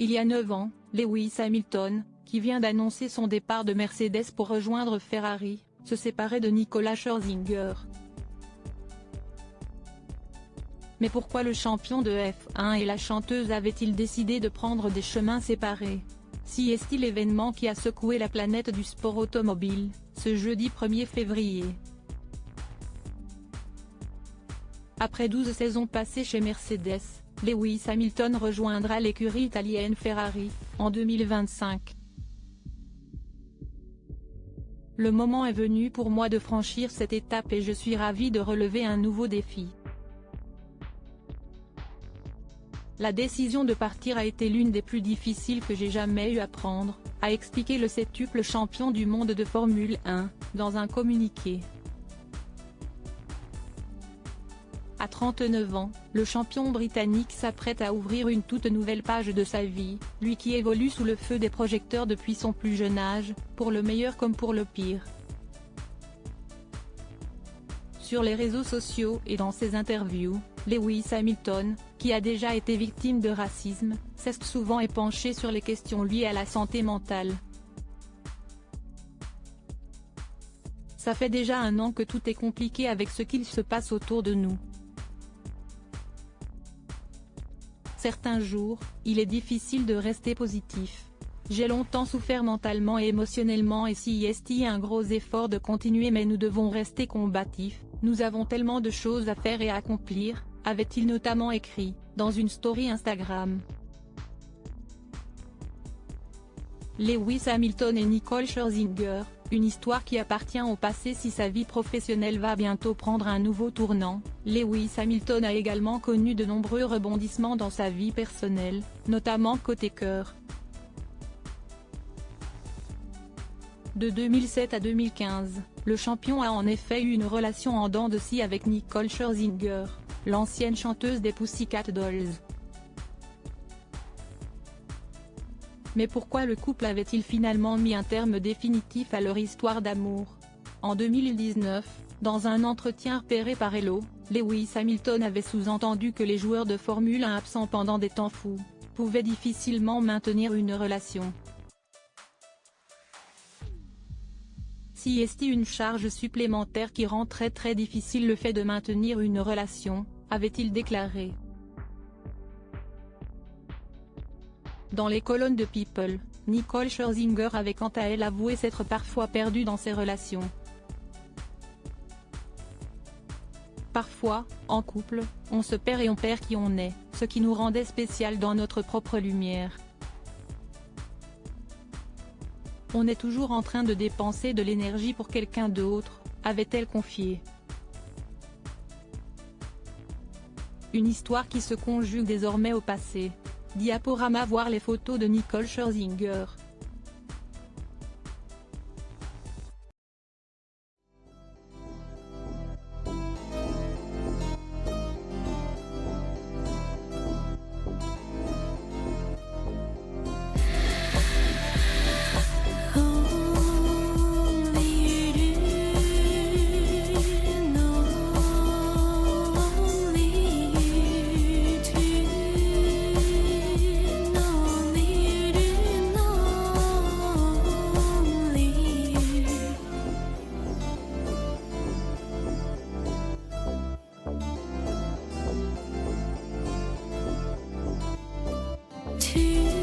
Il y a 9 ans, Lewis Hamilton, qui vient d'annoncer son départ de Mercedes pour rejoindre Ferrari, se séparait de Nicolas Scherzinger. Mais pourquoi le champion de F1 et la chanteuse avaient-ils décidé de prendre des chemins séparés? Si est-il l'événement qui a secoué la planète du sport automobile, ce jeudi 1er février. Après 12 saisons passées chez Mercedes, Lewis Hamilton rejoindra l'écurie italienne Ferrari, en 2025. Le moment est venu pour moi de franchir cette étape et je suis ravi de relever un nouveau défi. La décision de partir a été l'une des plus difficiles que j'ai jamais eu à prendre, a expliqué le septuple champion du monde de Formule 1, dans un communiqué. À 39 ans, le champion britannique s'apprête à ouvrir une toute nouvelle page de sa vie, lui qui évolue sous le feu des projecteurs depuis son plus jeune âge, pour le meilleur comme pour le pire. Sur les réseaux sociaux et dans ses interviews, Lewis Hamilton, qui a déjà été victime de racisme, s'est souvent épanché sur les questions liées à la santé mentale. Ça fait déjà 1 an que tout est compliqué avec ce qu'il se passe autour de nous. Certains jours, il est difficile de rester positif. J'ai longtemps souffert mentalement et émotionnellement et si est un gros effort de continuer mais nous devons rester combatifs, nous avons tellement de choses à faire et à accomplir, avait-il notamment écrit, dans une story Instagram. Lewis Hamilton et Nicole Scherzinger, une histoire qui appartient au passé si sa vie professionnelle va bientôt prendre un nouveau tournant. Lewis Hamilton a également connu de nombreux rebondissements dans sa vie personnelle, notamment côté cœur. De 2007 à 2015, le champion a en effet eu une relation en dents de scie avec Nicole Scherzinger, l'ancienne chanteuse des Pussycat Dolls. Mais pourquoi le couple avait-il finalement mis un terme définitif à leur histoire d'amour? En 2019, dans un entretien repéré par Hello, Lewis Hamilton avait sous-entendu que les joueurs de Formule 1 absents pendant des temps fous pouvaient difficilement maintenir une relation. Si est une charge supplémentaire qui rend très difficile le fait de maintenir une relation, avait-il déclaré. Dans les colonnes de People, Nicole Scherzinger avait quant à elle avoué s'être parfois perdue dans ses relations. Parfois, en couple, on se perd et on perd qui on est, ce qui nous rendait spécial dans notre propre lumière. On est toujours en train de dépenser de l'énergie pour quelqu'un d'autre, avait-elle confié. Une histoire qui se conjugue désormais au passé. Diaporama. Voir les photos de Nicole Scherzinger. To